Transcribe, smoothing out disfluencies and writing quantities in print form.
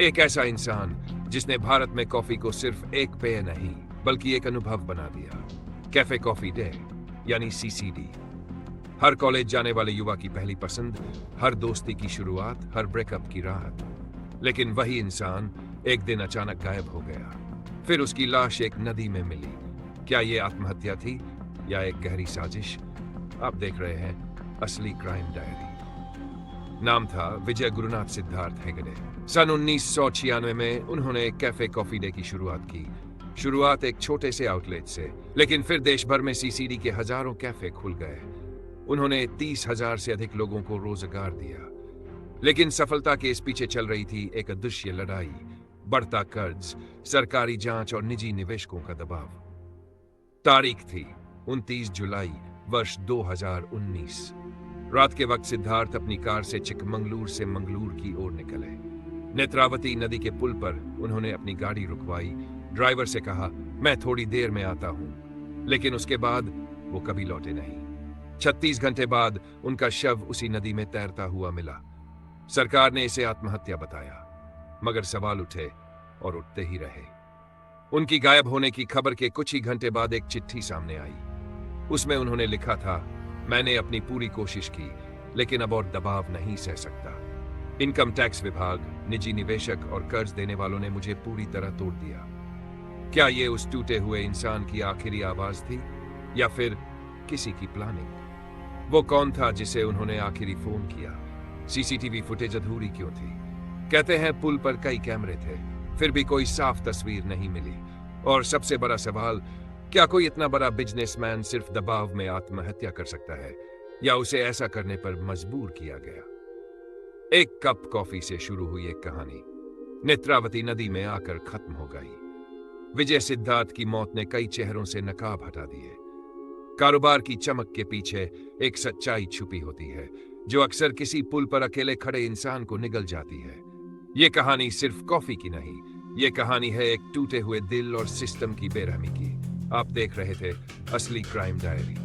एक ऐसा इंसान जिसने भारत में कॉफी को सिर्फ एक पेय नहीं बल्कि एक अनुभव बना दिया। कैफे कॉफी डे यानी सीसीडी, हर कॉलेज जाने वाले युवा की पहली पसंद, हर दोस्ती की शुरुआत, हर ब्रेकअप की राहत। लेकिन वही इंसान एक दिन अचानक गायब हो गया। फिर उसकी लाश एक नदी में मिली। क्या ये आत्महत्या थी या एक गहरी साजिश? आप देख रहे हैं असली क्राइम डायरी। नाम था विजय गुरुनाथ सिद्धार्थ हेगड़े। सन 1996 में उन्होंने कैफे कॉफी डे की शुरुआत की। शुरुआत एक छोटे से आउटलेट से, लेकिन फिर देश भर में सीसीडी के हजारों कैफे खुल गए। उन्होंने 30,000 से अधिक लोगों को रोजगार दिया। लेकिन सफलता के इस पीछे चल रही थी एक अदृश्य लड़ाई, बढ़ता कर्ज, सरकारी जांच और निजी निवेशकों का दबाव। तारीख थी 29 जुलाई वर्ष 2019। रात के वक्त सिद्धार्थ अपनी कार से चिकमंगलूर से मंगलूर की ओर निकले। नेत्रावती नदी के पुल पर उन्होंने अपनी गाड़ी रुकवाई। ड्राइवर से कहा, मैं थोड़ी देर में आता हूं। लेकिन उसके बाद वो कभी लौटे नहीं। 36 घंटे बाद उनका शव उसी नदी में तैरता हुआ मिला। सरकार ने इसे आत्महत्या बताया, मगर सवाल उठे और उठते ही रहे। उनकी गायब होने की खबर के कुछ ही घंटे बाद एक चिट्ठी सामने आई। उसमें उन्होंने लिखा था, मैंने अपनी पूरी कोशिश की, लेकिन अब और दबाव नहीं सह सकता। इनकम टैक्स विभाग, निजी निवेशक और कर्ज देने वालों ने मुझे पूरी तरह तोड़ दिया। क्या ये उस टूटे हुए इंसान की आखिरी आवाज थी या फिर किसी की प्लानिंग? वो कौन था जिसे उन्होंने आखिरी फोन किया? सीसीटीवी फुटेज अधूरी क्यों थी? कहते हैं पुल पर कई कैमरे थे, फिर भी कोई साफ तस्वीर नहीं मिली। और सबसे बड़ा सवाल, क्या कोई इतना बड़ा बिजनेसमैन सिर्फ दबाव में आत्महत्या कर सकता है या उसे ऐसा करने पर मजबूर किया गया? एक कप कॉफी से शुरू हुई एक कहानी नेत्रावती नदी में आकर खत्म हो गई। विजय सिद्धार्थ की मौत ने कई चेहरों से नकाब हटा दिए। कारोबार की चमक के पीछे एक सच्चाई छुपी होती है जो अक्सर किसी पुल पर अकेले खड़े इंसान को निगल जाती है। ये कहानी सिर्फ कॉफी की नहीं, ये कहानी है एक टूटे हुए दिल और सिस्टम की बेरहमी की। आप देख रहे थे असली क्राइम डायरी।